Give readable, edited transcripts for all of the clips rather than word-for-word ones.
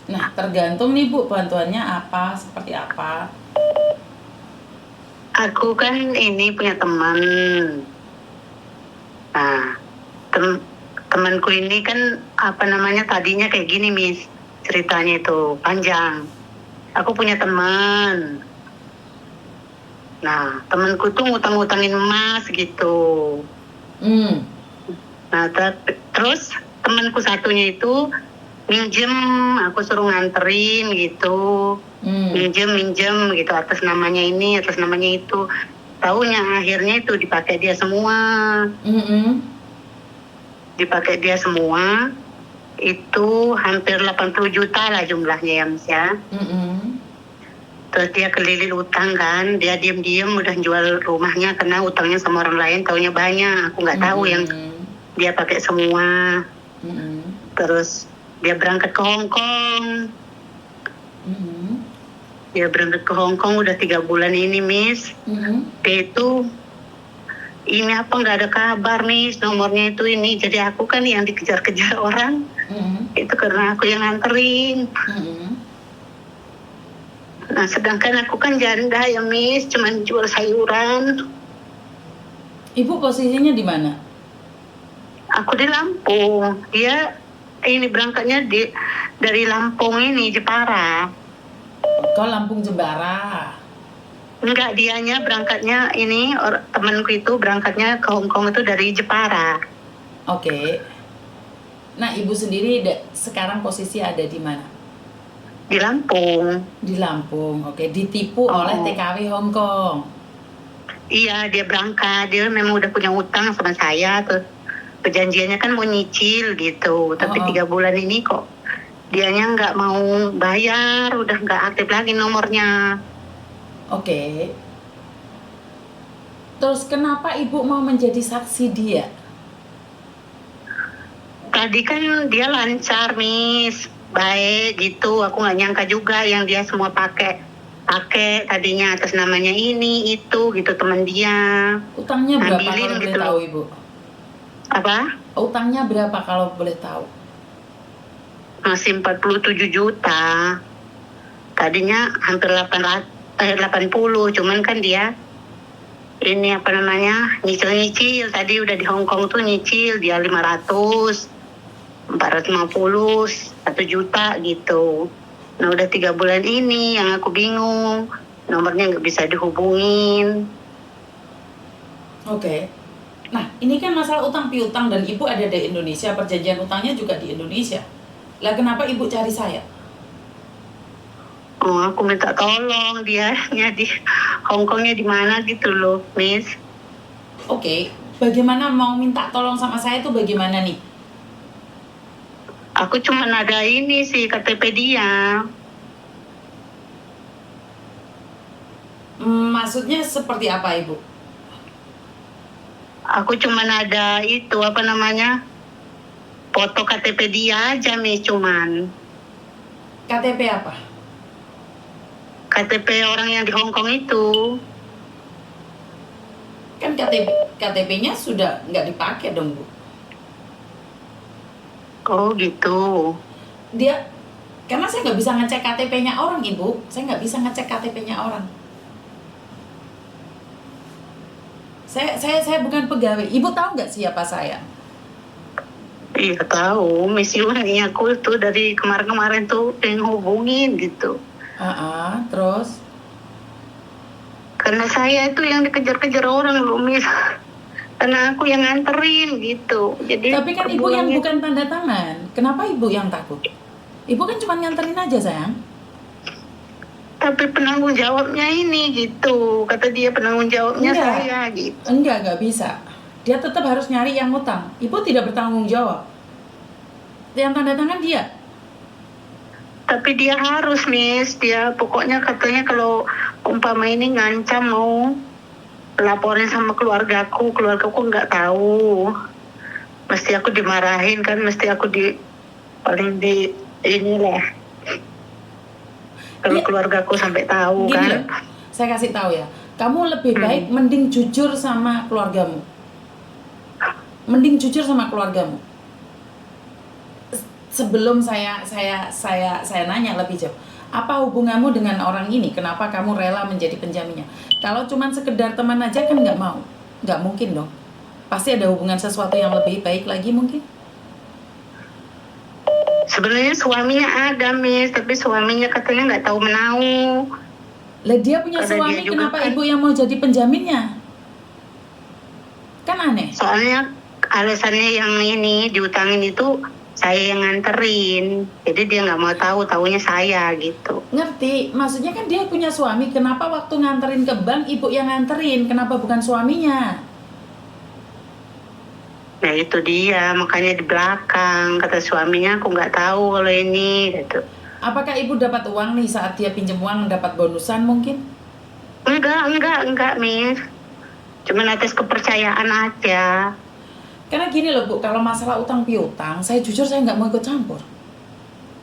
Nah, tergantung nih Bu, bantuannya apa, seperti apa. Aku kan ini punya teman. Nah, temanku ini kan apa namanya tadinya kayak gini, Miss. Ceritanya itu panjang. Aku punya teman. Nah, temanku tuh ngutang-ngutangin emas gitu. Hmm, Nah, terus temanku satunya itu minjem, aku suruh nganterin gitu. Minjem gitu atas namanya ini, atas namanya itu. Taunya akhirnya itu dipakai dia semua. Dipakai dia semua. Itu hampir 80 juta lah jumlahnya ya, Mas ya. Terus dia keliling utang kan, dia diam-diam udah jual rumahnya karena utangnya sama orang lain, taunya banyak. Aku nggak tahu yang dia pakai semua. Terus dia berangkat ke Hong Kong. Dia berangkat ke Hong Kong udah 3 bulan ini, Miss. Dia itu ini apa nggak ada kabar nih nomornya itu ini. Jadi aku kan yang dikejar-kejar orang. Itu karena aku yang nganterin. Nah, sedangkan aku kan janda ya, Miss, cuman jual sayuran. Ibu posisinya di mana? Aku di Lampung. Dia ini berangkatnya dari Lampung ini, Jepara. Kau Lampung Jembara. Enggak, dianya berangkatnya ini, temanku itu berangkatnya ke Hong Kong itu dari Jepara. Oke. Nah, ibu sendiri sekarang posisi ada di mana? Di Lampung. Di Lampung, oke. Ditipu oleh TKW Hong Kong. Iya, dia berangkat. Dia memang udah punya utang sama saya. Terus perjanjiannya kan mau nyicil gitu. Tapi 3 bulan ini kok dianya nggak mau bayar. Udah nggak aktif lagi nomornya. Oke. Terus kenapa ibu mau menjadi saksi dia? Tadi kan dia lancar, Miss. Baik gitu, aku nggak nyangka juga yang dia semua pakai tadinya atas namanya ini itu gitu teman dia. Utangnya berapa kalau boleh gitu tahu ibu? Apa? Utangnya berapa kalau boleh tahu? Masih 47 juta. Tadinya hampir 80, cuman kan dia ini apa namanya nyicil tadi udah di Hong Kong tuh nyicil dia 500, 450, 1 juta gitu. Nah udah 3 bulan ini yang aku bingung, nomornya nggak bisa dihubungin. Oke. Nah, ini kan masalah utang piutang dan ibu ada di Indonesia, perjanjian utangnya juga di Indonesia. Lah kenapa ibu cari saya? Oh, aku minta tolong dianya di Hong Kongnya di mana gitu loh, Miss. Oke, bagaimana mau minta tolong sama saya itu bagaimana nih? Aku cuma ada ini sih KTP dia. Maksudnya seperti apa ibu? Aku cuma ada itu apa namanya foto KTP dia aja, Miss, cuman. KTP apa? KTP orang yang di Hong Kong itu. Kan KTP-nya sudah nggak dipakai dong bu. Oh gitu. Dia, karena saya nggak bisa ngecek KTP-nya orang ibu, saya nggak bisa ngecek KTP-nya orang. Saya bukan pegawai. Ibu tahu nggak siapa saya? Iya tahu, Miss Yuni aku tuh dari kemarin-kemarin tuh pengen hubungin gitu. Terus? Karena saya itu yang dikejar-kejar orang loh, Miss. Karena aku yang nganterin gitu. Jadi tapi kan ibu yang bukan tanda tangan. Kenapa ibu yang takut? Ibu kan cuma nganterin aja sayang. Tapi penanggung jawabnya ini gitu. Kata dia penanggung jawabnya saya gitu. Enggak bisa. Dia tetap harus nyari yang utang. Ibu tidak bertanggung jawab. Yang tanda tangan dia. Tapi dia harus, Miss. Dia pokoknya katanya kalau umpama ini ngancam mau laporin sama keluargaku nggak tahu. Mesti aku dimarahin kan, mesti aku paling di inilah. Kalau keluargaku sampai tahu gini kan. Loh, saya kasih tahu ya. Kamu lebih baik mending jujur sama keluargamu. sebelum saya nanya lebih jauh, apa hubunganmu dengan orang ini? Kenapa kamu rela menjadi penjaminnya? Kalau cuman sekedar teman aja kan nggak mau, nggak mungkin dong. Pasti ada hubungan sesuatu yang lebih baik lagi mungkin. Sebenarnya suaminya ada, Miss, tapi suaminya katanya nggak tahu menau. Lah dia punya Karena suami, dia juga kenapa kan- ibu yang mau jadi penjaminnya? Kan aneh. Soalnya alasannya yang ini diutangin itu saya yang nganterin, jadi dia nggak mau tahu, taunya saya gitu. Ngerti, maksudnya kan dia punya suami, kenapa waktu nganterin ke bank ibu yang nganterin, kenapa bukan suaminya? Nah itu dia, makanya di belakang kata suaminya, aku nggak tahu kalau ini gitu. Apakah ibu dapat uang nih saat dia pinjam uang, dapat bonusan mungkin? Enggak, Miss. Cuman atas kepercayaan aja. Karena gini loh Bu, kalau masalah utang piutang, saya jujur saya nggak mau ikut campur.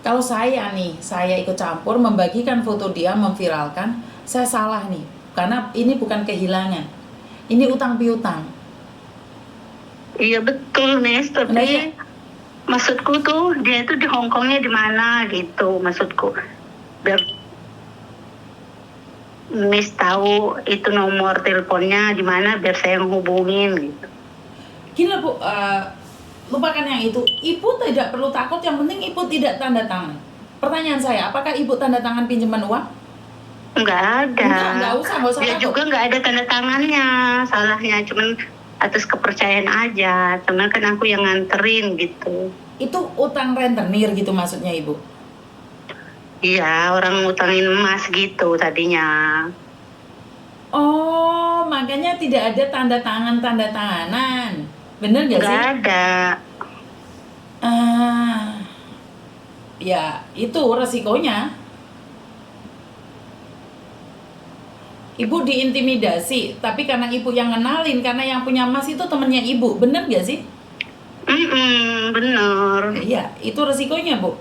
Kalau saya ikut campur, membagikan foto dia, memviralkan, saya salah nih. Karena ini bukan kehilangan, ini utang piutang. Iya betul, Miss. Tapi Nah, iya. maksudku tuh dia itu di Hongkongnya di mana gitu, maksudku. Biar Miss tahu itu nomor teleponnya di mana, biar saya menghubungin gitu. Gini loh Bu, lupakan yang itu. Ibu tidak perlu takut, yang penting ibu tidak tanda tangan. Pertanyaan saya, apakah ibu tanda tangan pinjaman uang? Nggak ada. Nggak usah Dia takut. juga nggak ada tanda tangannya, salahnya cuman atas kepercayaan aja. Cuman kan aku yang nganterin gitu. Itu utang rentenir gitu maksudnya ibu? Iya, orang ngutangin emas gitu tadinya. Oh, makanya tidak ada tanda tanganan. Bener gak sih? Nggak ada. Ya itu resikonya. Ibu diintimidasi, tapi karena ibu yang ngenalin, karena yang punya emas itu temennya ibu, bener gak sih? Bener. Iya, itu resikonya Bu.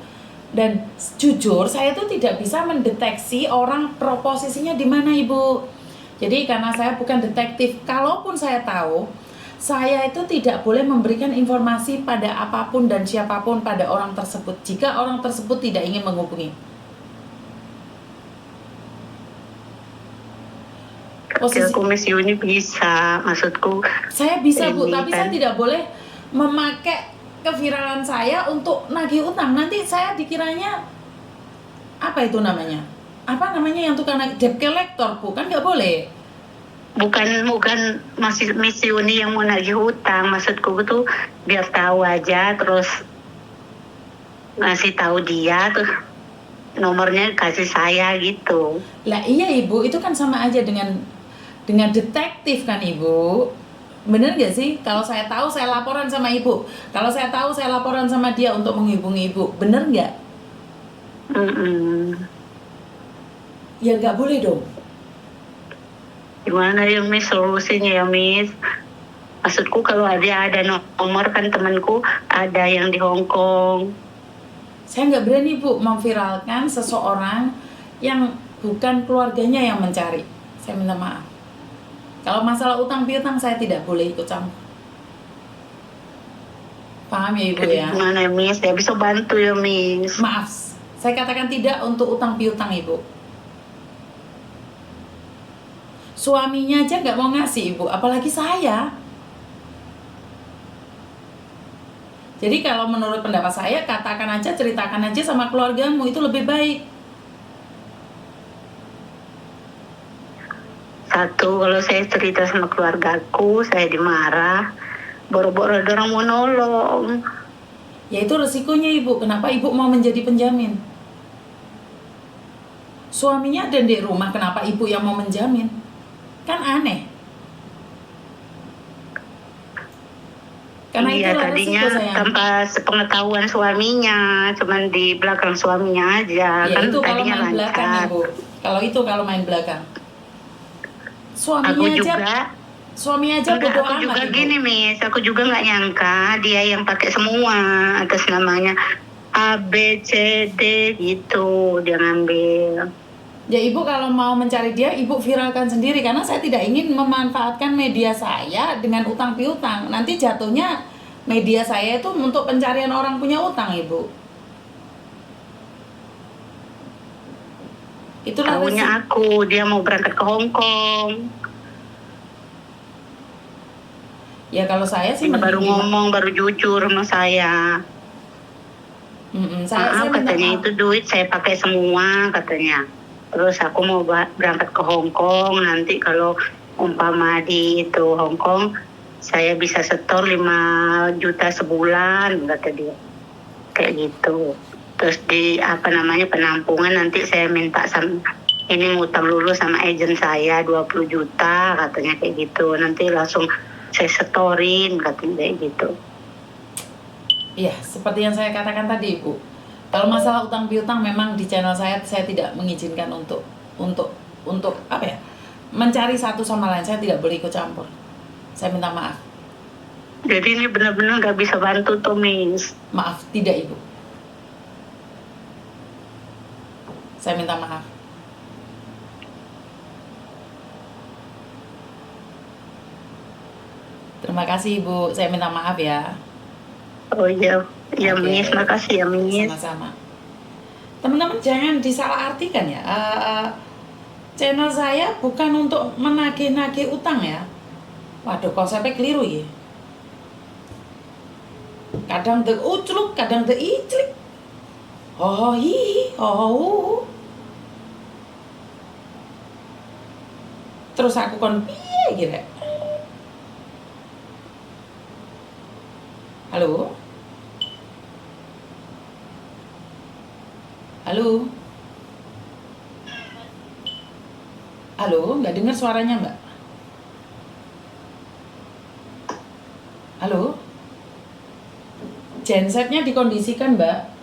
Dan jujur saya tuh tidak bisa mendeteksi orang posisinya di mana Ibu. Jadi karena saya bukan detektif, kalaupun saya tahu, saya itu tidak boleh memberikan informasi pada apapun dan siapapun pada orang tersebut jika orang tersebut tidak ingin menghubungi. Posisi Aku Miss Yuni bisa, maksudku. saya bisa Bu, Ini tapi kan. saya tidak boleh memakai keviralan saya untuk nagih utang. Nanti saya dikiranya apa itu namanya? Apa namanya yang tukang debt collector Bu? Kan nggak boleh. Bukan masih Miss Yuni yang mau nagih hutang, maksudku tuh biar tahu aja, terus ngasih tahu dia tuh nomornya kasih saya gitu. Lah iya Ibu, itu kan sama aja dengan detektif kan Ibu. Bener gak sih? Kalau saya tahu saya laporan sama Ibu. Kalau saya tahu saya laporan sama dia untuk menghubungi Ibu. Bener nggak? Ya nggak boleh dong. Gimana ya Miss solusinya ya Miss? Maksudku kalau ada nomor kan temanku ada yang di Hong Kong. Saya nggak berani Bu memviralkan seseorang yang bukan keluarganya yang mencari. Saya minta maaf. Kalau masalah utang piutang saya tidak boleh ikut campur. Paham ya Ibu Jadi ya? gimana ya Miss? Saya bisa bantu ya Miss. Maaf, saya katakan tidak untuk utang piutang Ibu. Suaminya aja nggak mau ngasih Ibu, apalagi saya. Jadi kalau menurut pendapat saya, katakan aja, ceritakan aja sama keluargamu, itu lebih baik. Satu, kalau saya cerita sama keluargaku, saya dimarah. Boro-boro ada orang mau nolong. Ya itu resikonya Ibu, kenapa Ibu mau menjadi penjamin? Suaminya ada di rumah, kenapa Ibu yang mau menjamin? Kan aneh. Karena Iya, itulah tadinya resiko sayang. tanpa sepengetahuan suaminya, cuman di belakang suaminya aja. Ya Kan itu kalau tadinya main belakang lancar. Ibu. Kalau itu kalau main belakang. Aku Suami aja enggak, bodo aku amat juga Ibu. gini Miss, aku juga nggak nyangka dia yang pakai semua atas namanya A, B, C, D gitu dia ngambil. Ya Ibu kalau mau mencari dia, Ibu viralkan sendiri. Karena saya tidak ingin memanfaatkan media saya dengan utang piutang. Nanti jatuhnya media saya itu untuk pencarian orang punya utang Ibu. Itulah Tahunya resiko. aku dia mau berangkat ke Hong Kong. Ya kalau saya sih Dia baru mending bilang, ngomong, baru jujur sama saya. saya minta Katanya maaf. itu duit saya pakai semua katanya. Terus aku mau berangkat ke Hong Kong, nanti kalau umpama di itu Hong Kong saya bisa setor 5 juta sebulan kata dia. Kayak gitu. Terus di penampungan nanti saya minta ini ngutang dulu sama agen saya 20 juta katanya kayak gitu. Nanti langsung saya setorin katanya kayak gitu. Iya, seperti yang saya katakan tadi, Ibu. Kalau masalah utang piutang memang di channel saya tidak mengizinkan untuk apa ya? Mencari satu sama lain. Saya tidak boleh ikut campur. Saya minta maaf. Jadi ini benar-benar nggak bisa bantu tuh, Miss. Maaf, tidak Ibu. Saya minta maaf. Terima kasih Ibu, saya minta maaf ya. Oh iya, ya Oke. Miss, makasih ya Miss. Sama-sama. Teman-teman jangan disalahartikan ya. Channel saya bukan untuk menagih-nagih utang ya. Waduh, konsepnya keliru ya. Kadang the ucluk, kadang the iclik. Oh hi, oh. Terus aku kon piye gitu. Halo? Halo? Halo, nggak dengar suaranya Mbak? Halo? Gensetnya dikondisikan Mbak.